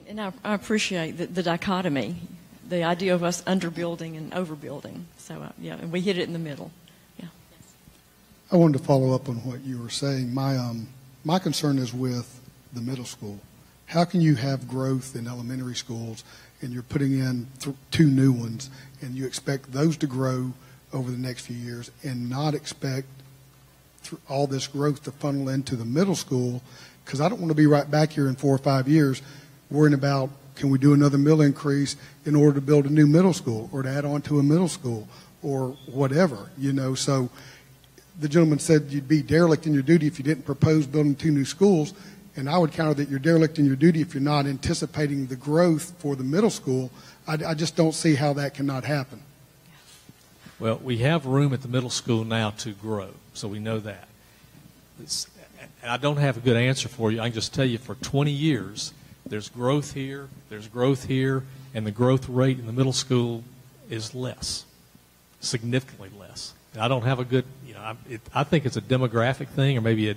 And I appreciate the dichotomy, the idea of us underbuilding and overbuilding. So, yeah, and we hit it in the middle. Yeah. I wanted to follow up on what you were saying. My concern is with the middle school. How can you have growth in elementary schools and you're putting in two new ones and you expect those to grow over the next few years and not expect all this growth to funnel into the middle school? Because I don't want to be right back here in 4 or 5 years worrying about, can we do another mill increase in order to build a new middle school or to add on to a middle school or whatever, So the gentleman said you'd be derelict in your duty if you didn't propose building 2 new schools. And I would counter that you're derelict in your duty if you're not anticipating the growth for the middle school. I just don't see how that cannot happen. Well, we have room at the middle school now to grow, so we know that. I don't have a good answer for you. I can just tell you for 20 years, there's growth here, and the growth rate in the middle school is less, significantly less. And I don't have a good, I think it's a demographic thing, or maybe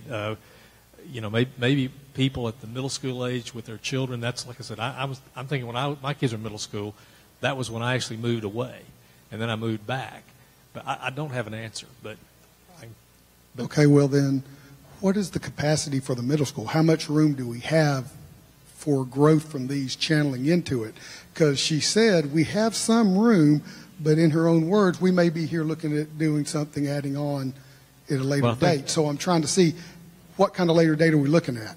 maybe people at the middle school age with their children. That's, like I said, I'm thinking when my kids were in middle school, that was when I actually moved away, and then I moved back. But I don't have an answer. Okay, well then, what is the capacity for the middle school? How much room do we have for growth from these channeling into it? Because she said we have some room, but in her own words, we may be here looking at doing something, adding on at a later date. So I'm trying to see what kind of later date are we looking at?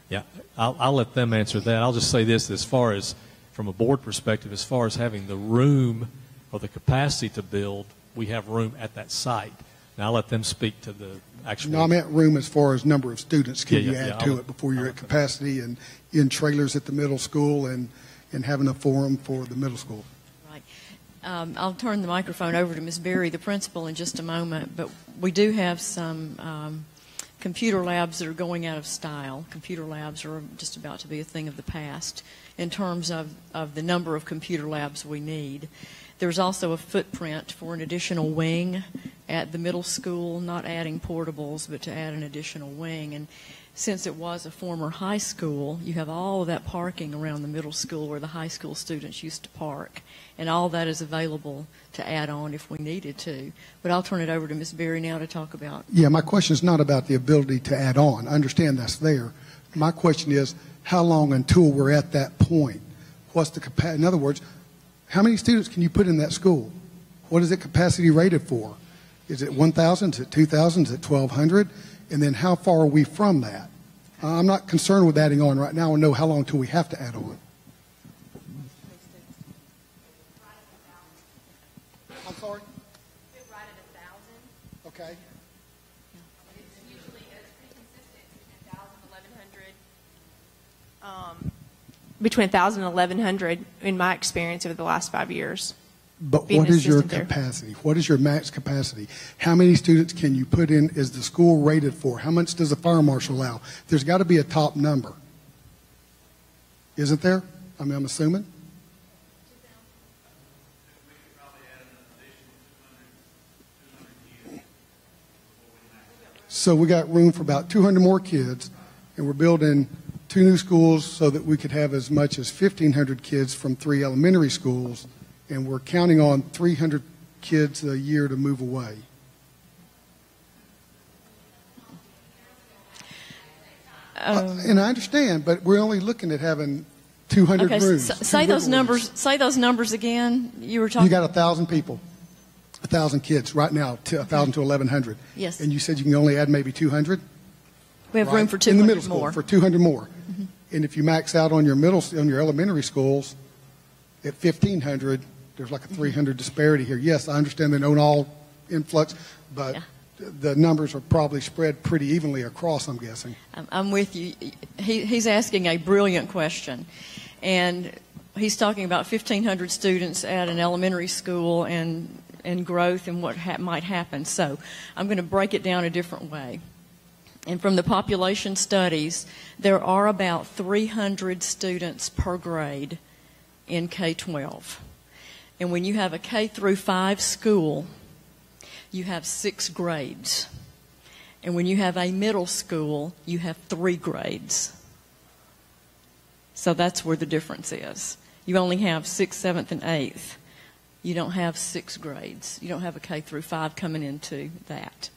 Yeah, I'll let them answer that. I'll just say this, as far as from a board perspective, as far as having the room or the capacity to build, we have room at that site. Now I'll let them speak to the actual. No, I meant room as far as number of students. Can you add to it before you're at capacity and in trailers at the middle school and having a forum for the middle school? Right. I'll turn the microphone over to Ms. Berry, the principal, in just a moment, but we do have some computer labs that are going out of style. Computer labs are just about to be a thing of the past in terms of the number of computer labs we need. There's also a footprint for an additional wing at the middle school, not adding portables, but to add an additional wing. And since it was a former high school, you have all of that parking around the middle school where the high school students used to park. And all that is available to add on if we needed to. But I'll turn it over to Ms. Berry now to talk about. Yeah, my question is not about the ability to add on. I understand that's there. My question is, how long until we're at that point? What's the capacity? In other words, how many students can you put in that school? What is it capacity rated for? Is it 1,000? Is it 2,000? Is it 1,200? And then how far are we from that? I'm not concerned with adding on right now. I know how long until we have to add on. I'm sorry? Right at 1,000. Okay. It's usually pretty consistent, 1,000, 1,100. Between 1,000 and 1,100 in my experience over the last 5 years. But what is your capacity? What is your max capacity? How many students can you put in? Is the school rated for? How much does the fire marshal allow? There's got to be a top number. Isn't there? I mean, I'm assuming. So we got room for about 200 more kids, and we're building 2 new schools so that we could have as much as 1,500 kids from 3 elementary schools, and we're counting on 300 kids a year to move away. And I understand, but we're only looking at having 200 rooms. Say those numbers. Say those numbers again. You were talking. You got 1,000 people, 1,000 kids right now, 1,000 to 1,100. Yes. And you said you can only add maybe 200. We have room for 200 in the middle school more. For 200 more. Mm-hmm. And if you max out on your elementary schools at 1,500, there's like a 300 disparity here. Yes, I understand they don't all influx, but the numbers are probably spread pretty evenly across, I'm guessing. I'm with you. He's asking a brilliant question. And he's talking about 1,500 students at an elementary school and growth and what might happen. So I'm going to break it down a different way. And from the population studies, there are about 300 students per grade in K-12. And when you have a K through 5 school, you have 6 grades. And when you have a middle school, you have 3 grades. So that's where the difference is. You only have 6th, 7th, and 8th. You don't have 6 grades. You don't have a K through 5 coming into that.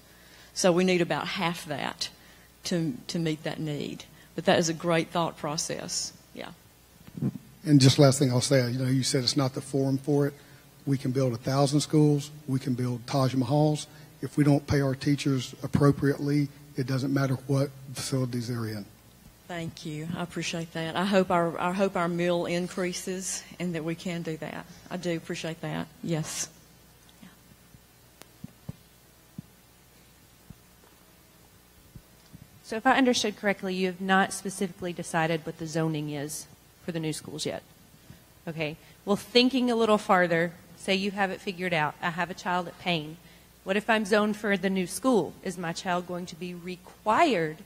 So we need about half that to meet that need. But that is a great thought process. Yeah. And just last thing I'll say, you said it's not the forum for it. We can build 1,000 schools. We can build Taj Mahals. If we don't pay our teachers appropriately, it doesn't matter what facilities they're in. Thank you. I appreciate that. I hope our meal increases and that we can do that. I do appreciate that. Yes. Yeah. So if I understood correctly, you have not specifically decided what the zoning is for the new schools yet. Okay. Well, thinking a little farther, say you have it figured out. I have a child at Payne. What if I'm zoned for the new school? Is my child going to be required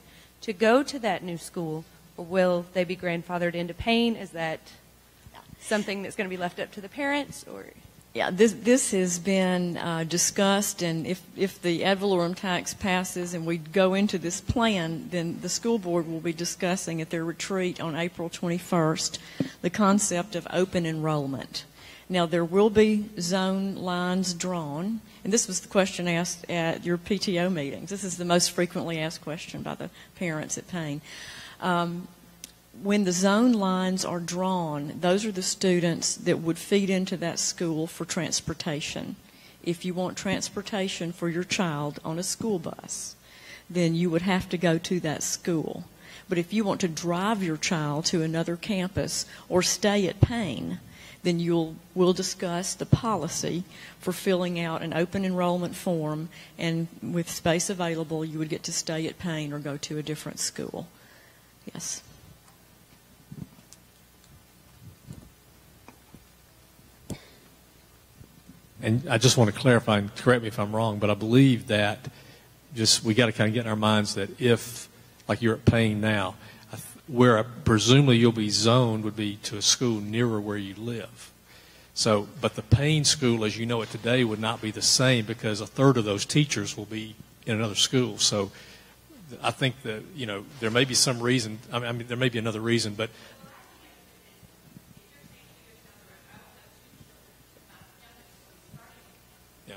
to go to that new school, or will they be grandfathered into Payne? Is that something that's going to be left up to the parents? Or Yeah, this has been discussed, and if the ad valorem tax passes and we go into this plan, then the school board will be discussing at their retreat on April 21st the concept of open enrollment. Now, there will be zone lines drawn, and this was the question asked at your PTO meetings. This is the most frequently asked question by the parents at Payne. When the zone lines are drawn, those are the students that would feed into that school for transportation. If you want transportation for your child on a school bus, then you would have to go to that school. But if you want to drive your child to another campus or stay at Payne, then we'll discuss the policy for filling out an open enrollment form, and with space available, you would get to stay at Payne or go to a different school. Yes. And I just want to clarify, and correct me if I'm wrong, but I believe that we got to kind of get in our minds that if, like you're at Payne now, where presumably you'll be zoned would be to a school nearer where you live. So, but the Payne school, as you know it today, would not be the same because a third of those teachers will be in another school. So I think that, there may be some reason, I mean, there may be another reason, but yeah.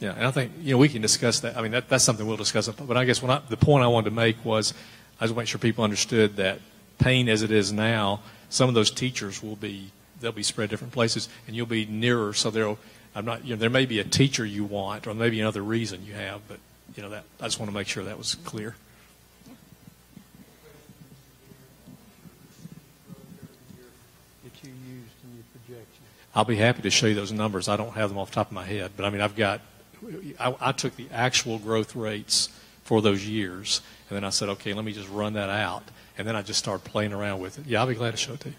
Yeah, and I think, we can discuss that. I mean, that's something we'll discuss. But I guess the point I wanted to make was I just want to make sure people understood that Payne as it is now, some of those teachers they'll be spread different places, and you'll be nearer. So there may be a teacher you want, or maybe another reason you have, but I just want to make sure that was clear. That you used in your projection. I'll be happy to show you those numbers. I don't have them off the top of my head, but I mean, I took the actual growth rates for those years, and then I said, okay, let me just run that out, and then I just started playing around with it. Yeah, I'll be glad to show it to you.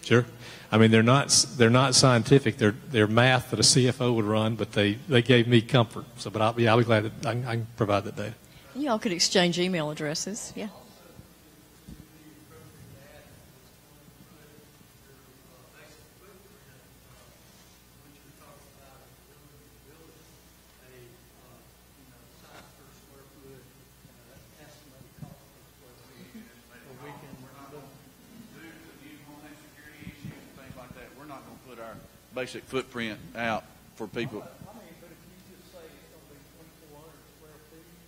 Sure. I mean, they're not scientific. They're math that a CFO would run, but they gave me comfort. So, but I'll be glad that I can provide that data. You all could exchange email addresses. Yeah. Basic footprint out for people.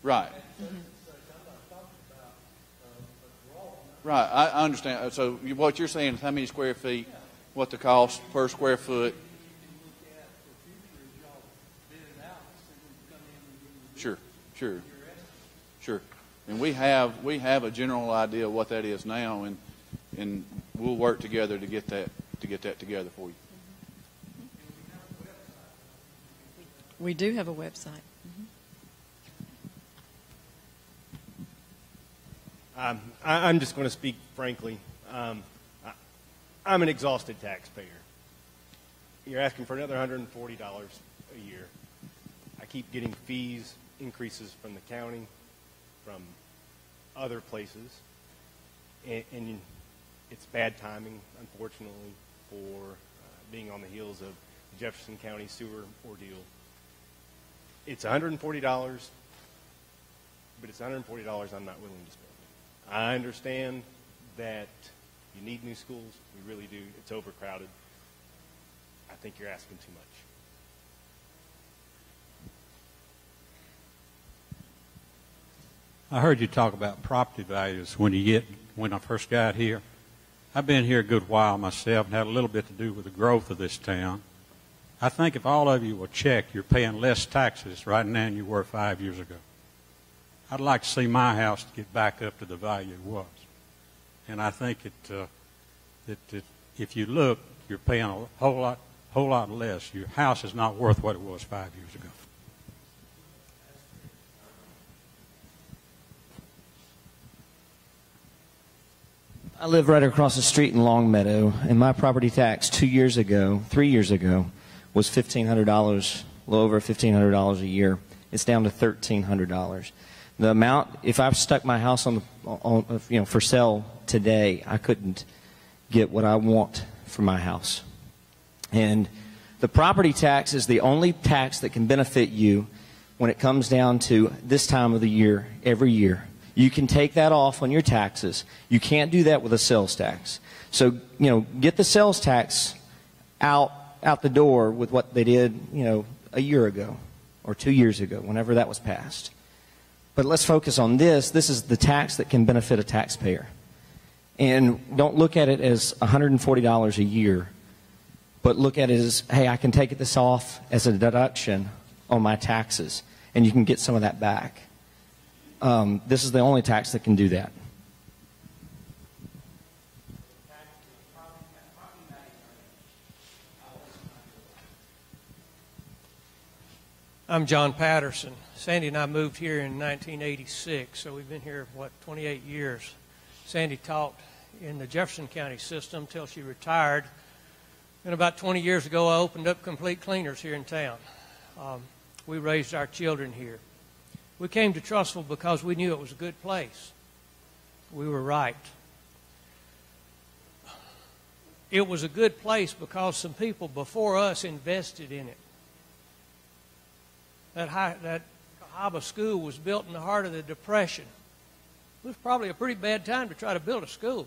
Right. Right. I understand. So what you're saying is how many square feet, what the cost per square foot. Sure. And we have a general idea of what that is now, and we'll work together to get that together for you. We do have a website. I'm just going to speak frankly. I'm an exhausted taxpayer. You're asking for another $140 a year. I keep getting fees increases from the county, from other places, and it's bad timing, unfortunately, for being on the heels of the Jefferson County sewer ordeal. It's $140, but it's $140 I'm not willing to spend. I understand that you need new schools. We really do. It's overcrowded. I think you're asking too much. I heard you talk about property values when I first got here. I've been here a good while myself and had a little bit to do with the growth of this town. I think if all of you will check, you're paying less taxes right now than you were 5 years ago. I'd like to see my house get back up to the value it was. And I think that if you look, you're paying a whole lot less. Your house is not worth what it was 5 years ago. I live right across the street in Longmeadow, and my property tax 3 years ago, was $1,500, a little over $1,500 a year. It's down to $1,300. The amount, if I stuck my house for sale today, I couldn't get what I want for my house. And the property tax is the only tax that can benefit you when it comes down to this time of the year, every year. You can take that off on your taxes. You can't do that with a sales tax. So, get the sales tax out the door with what they did, a year ago or 2 years ago, whenever that was passed. But let's focus on this. This is the tax that can benefit a taxpayer. And don't look at it as $140 a year, but look at it as, hey, I can take this off as a deduction on my taxes, and you can get some of that back. This is the only tax that can do that. I'm John Patterson. Sandy and I moved here in 1986, so we've been here, 28 years. Sandy taught in the Jefferson County system till she retired. And about 20 years ago, I opened up Complete Cleaners here in town. We raised our children here. We came to Trussville because we knew it was a good place. We were right. It was a good place because some people before us invested in it. That Cahaba School was built in the heart of the Depression. It was probably a pretty bad time to try to build a school.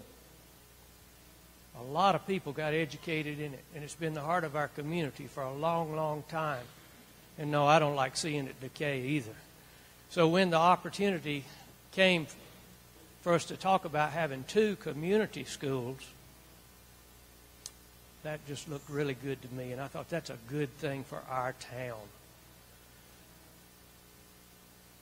A lot of people got educated in it, and it's been the heart of our community for a long, long time. And no, I don't like seeing it decay either. So when the opportunity came for us to talk about having 2 community schools, that just looked really good to me, and I thought that's a good thing for our town.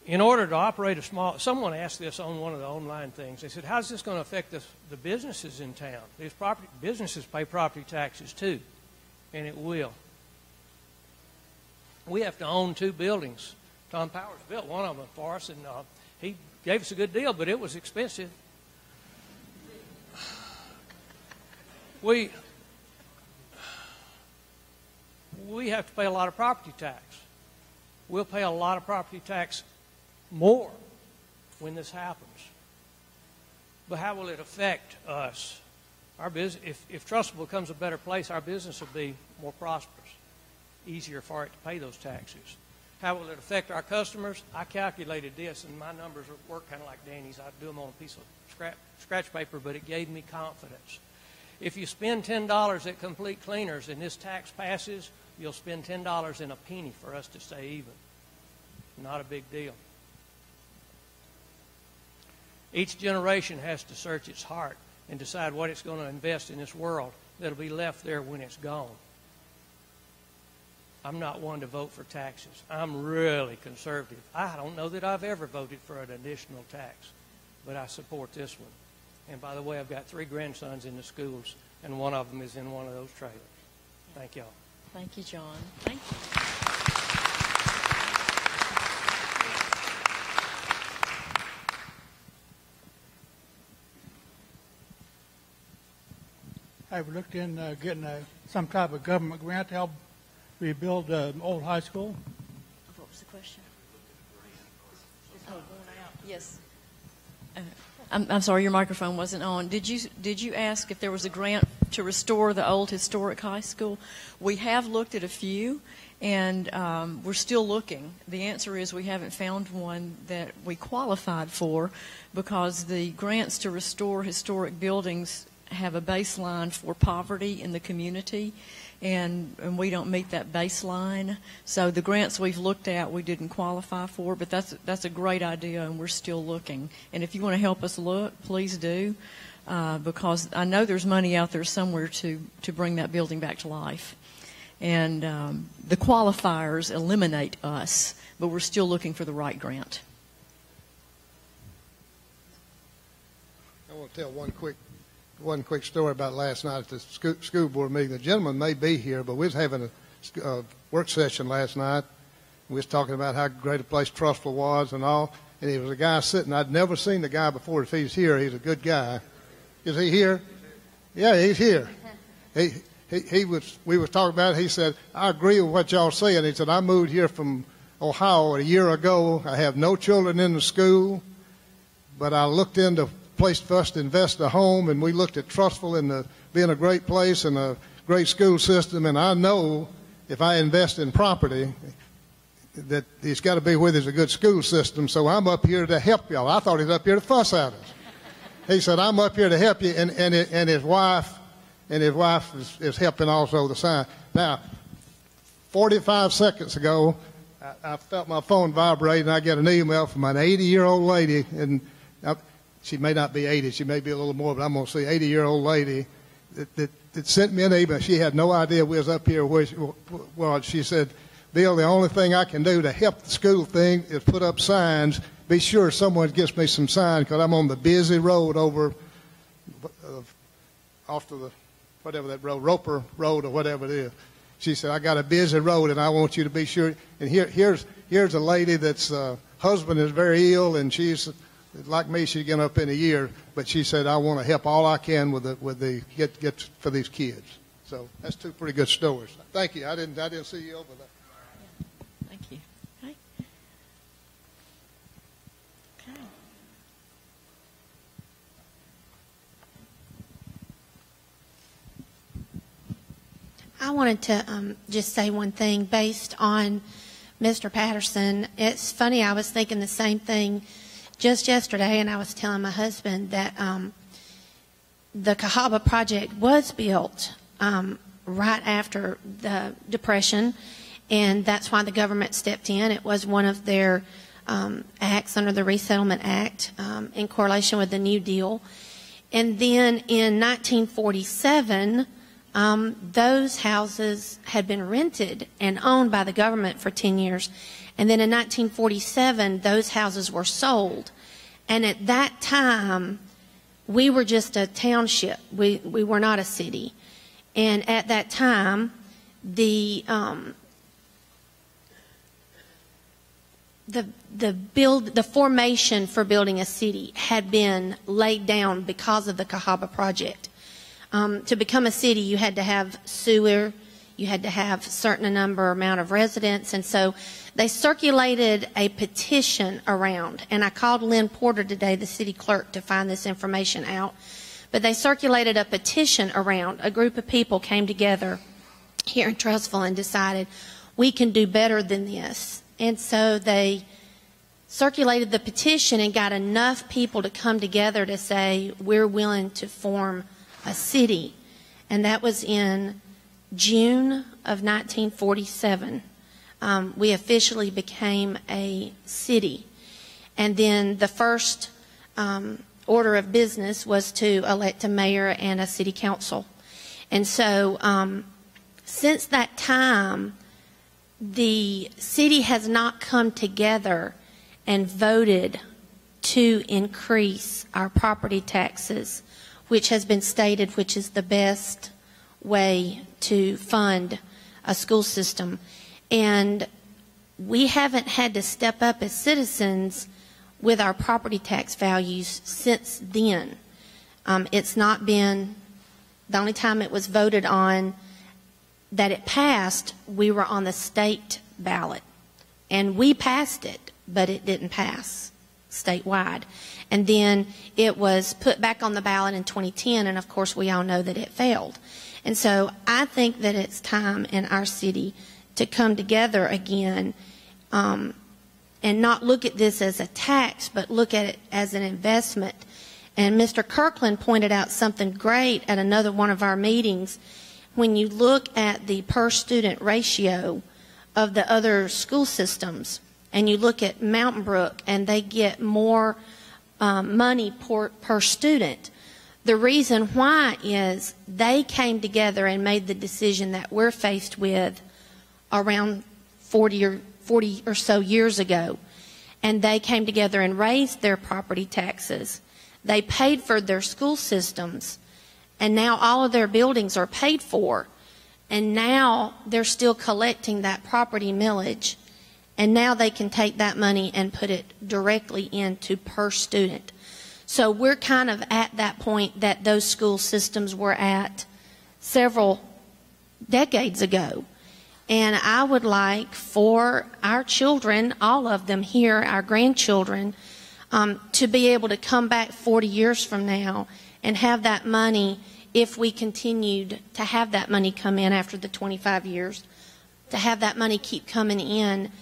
In order to operate a small, someone asked this on one of the online things. They said, how's this going to affect the businesses in town? These businesses pay property taxes too, and it will. We have to own 2 buildings. Tom Powers built one of them for us, and he gave us a good deal, but it was expensive. We have to pay a lot of property tax. We'll pay a lot of property tax more when this happens. But how will it affect us? Our business, if Trussville becomes a better place, our business will be more prosperous, easier for it to pay those taxes. How will it affect our customers? I calculated this, and my numbers work kind of like Danny's. I do them on a piece of scratch paper, but it gave me confidence. If you spend $10 at Complete Cleaners and this tax passes, you'll spend $10 and a penny for us to stay even. Not a big deal. Each generation has to search its heart and decide what it's going to invest in this world that'll be left there when it's gone. I'm not one to vote for taxes. I'm really conservative. I don't know that I've ever voted for an additional tax, but I support this one. And by the way, I've got 3 grandsons in the schools, and one of them is in one of those trailers. Thank y'all. Thank you, John. Thank you. I've looked in getting some type of government grant to help rebuild the old high school. What was the question? Oh, going out. Yes. I'm sorry, your microphone wasn't on. Did you ask if there was a grant to restore the old historic high school? We have looked at a few, and we're still looking. The answer is we haven't found one that we qualified for, because the grants to restore historic buildings have a baseline for poverty in the community, and we don't meet that baseline. So the grants we've looked at, we didn't qualify for, but that's a great idea, and we're still looking. And if you want to help us look, please do, because I know there's money out there somewhere to bring that building back to life. And the qualifiers eliminate us, but we're still looking for the right grant. I want to tell one quick story about last night at the school board meeting. The gentleman may be here, but we was having a work session last night. We was talking about how great a place Trussville was and all. And there was a guy sitting. I'd never seen the guy before. If he's here, he's a good guy. Is he here? Yeah, he's here. He was. We was talking about it. He said, "I agree with what y'all saying." He said, "I moved here from Ohio a year ago. I have no children in the school, but I looked into place for us to invest a home, and we looked at Trussville and being a great place and a great school system, and I know if I invest in property that it's got to be where there's a good school system, so I'm up here to help y'all." I thought he was up here to fuss at us. He said, "I'm up here to help you," and his wife is helping also the sign. Now, 45 seconds ago, I felt my phone vibrate, and I get an email from an 80-year-old lady, and she may not be 80, she may be a little more, but I'm going to say 80-year-old lady that sent me an email. She had no idea we was up here. Well, she said, "Bill, the only thing I can do to help the school thing is put up signs. Be sure someone gets me some signs, because I'm on the busy road over off to the, whatever that road, Roper Road or whatever it is." She said, "I got a busy road, and I want you to be sure." And here's a lady that's husband is very ill, and she's like me, she's getting up in a year, but she said, "I want to help all I can with the get for these kids." So that's two pretty good stories. Thank you. I didn't see you over there. Thank you. Okay. Okay. I wanted to just say one thing based on Mr. Patterson. It's funny, I was thinking the same thing just yesterday, and I was telling my husband that the Cahaba project was built right after the Depression, and that's why the government stepped in. It was one of their acts under the Resettlement Act in correlation with the New Deal. And then in 1947, those houses had been rented and owned by the government for 10 years. And then in 1947, those houses were sold. And at that time, we were just a township. We were not a city. And at that time, the formation for building a city had been laid down because of the Cahaba project. To become a city, you had to have sewer, you had to have a certain amount of residents, and so they circulated a petition around, and I called Lynn Porter today, the city clerk, to find this information out. But they circulated a petition around. A group of people came together here in Trussville and decided we can do better than this. And so they circulated the petition and got enough people to come together to say we're willing to form a city. And that was in June of 1947. We officially became a city. And then the first order of business was to elect a mayor and a city council. And so since that time, the city has not come together and voted to increase our property taxes, which has been stated which is the best way to fund a school system. And we haven't had to step up as citizens with our property tax values since then. It's not been, the only time it was voted on that it passed, we were on the state ballot. And we passed it, but it didn't pass. statewide. And then it was put back on the ballot in 2010, and of course we all know that it failed. And so I think that it's time in our city to come together again and not look at this as a tax, but look at it as an investment. And Mr. Kirkland pointed out something great at another one of our meetings. When you look at the per student ratio of the other school systems, and you look at Mountain Brook, and they get more money per student, the reason why is they came together and made the decision that we're faced with around 40 or so years ago. And they came together and raised their property taxes. They paid for their school systems, and now all of their buildings are paid for. And now they're still collecting that property millage. And now they can take that money and put it directly into per student. So we're kind of at that point that those school systems were at several decades ago. And I would like for our children, all of them here, our grandchildren, to be able to come back 40 years from now and have that money, if we continued to have that money come in after the 25 years, to have that money keep coming in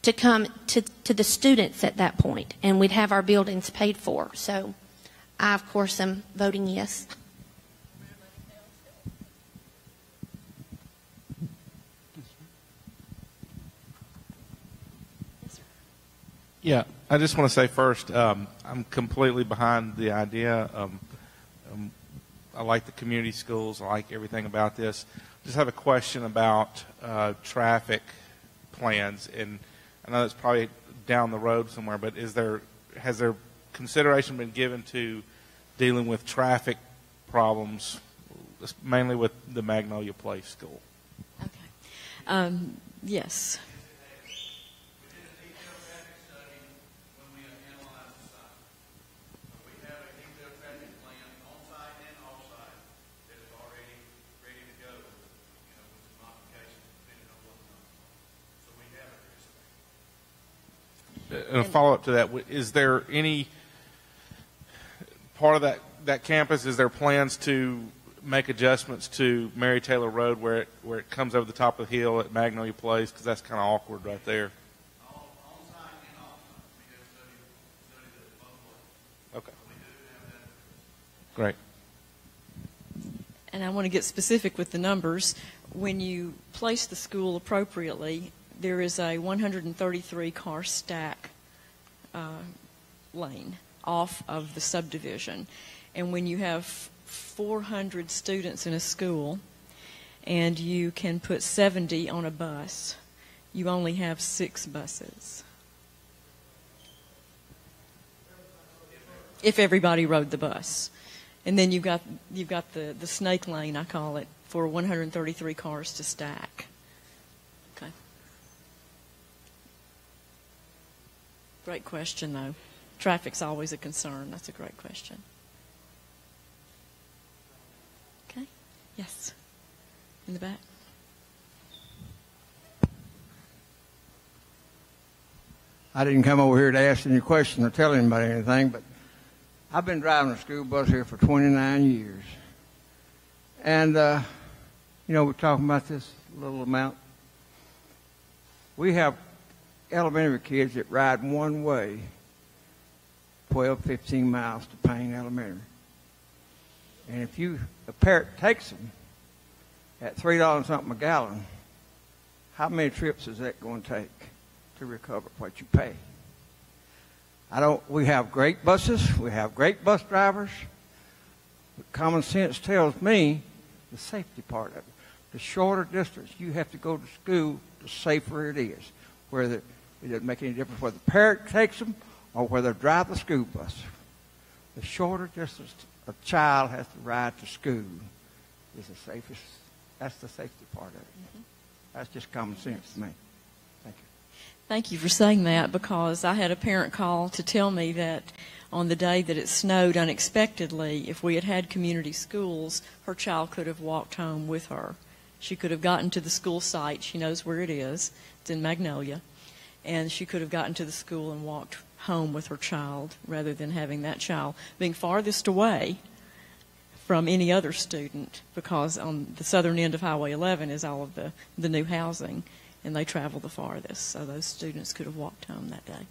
to come to the students at that point, and we'd have our buildings paid for. So I, of course, am voting yes. Yeah, I just want to say first, I'm completely behind the idea. I like the community schools. I like everything about this. Just have a question about traffic plans, and I know that's probably down the road somewhere, but has there consideration been given to dealing with traffic problems, mainly with the Magnolia Place School? Okay. Yes. And a follow-up to that, is there any part of that campus, is there plans to make adjustments to Mary Taylor Road where it comes over the top of the hill at Magnolia Place, because that's kind of awkward right there? Okay. Great. And I want to get specific with the numbers. When you place the school appropriately, there is a 133-car stack lane off of the subdivision. And when you have 400 students in a school and you can put 70 on a bus, you only have 6 buses. If everybody rode the bus. And then you've got the snake lane, I call it, for 133 cars to stack. Okay. Great question, though. Traffic's always a concern. That's a great question. Okay. Yes. In the back. I didn't come over here to ask any questions or tell anybody anything, but I've been driving a school bus here for 29 years. And, we're talking about this little amount. We have elementary kids that ride one way 12, 15 miles to Payne Elementary. And if a parent takes them at $3 something a gallon, how many trips is that going to take to recover what you pay? We have great buses, we have great bus drivers, but common sense tells me the safety part of it. The shorter distance you have to go to school, the safer it is. It doesn't make any difference whether the parent takes them or whether they drive the school bus. The shorter distance a child has to ride to school is the safest. That's the safety part of it. Mm-hmm. That's just common sense to me. Thank you. Thank you for saying that, because I had a parent call to tell me that on the day that it snowed unexpectedly, if we had had community schools, her child could have walked home with her. She could have gotten to the school site. She knows where it is. It's in Magnolia. And she could have gotten to the school and walked home with her child rather than having that child being farthest away from any other student, because on the southern end of Highway 11 is all of the new housing, and they travel the farthest. So those students could have walked home that day.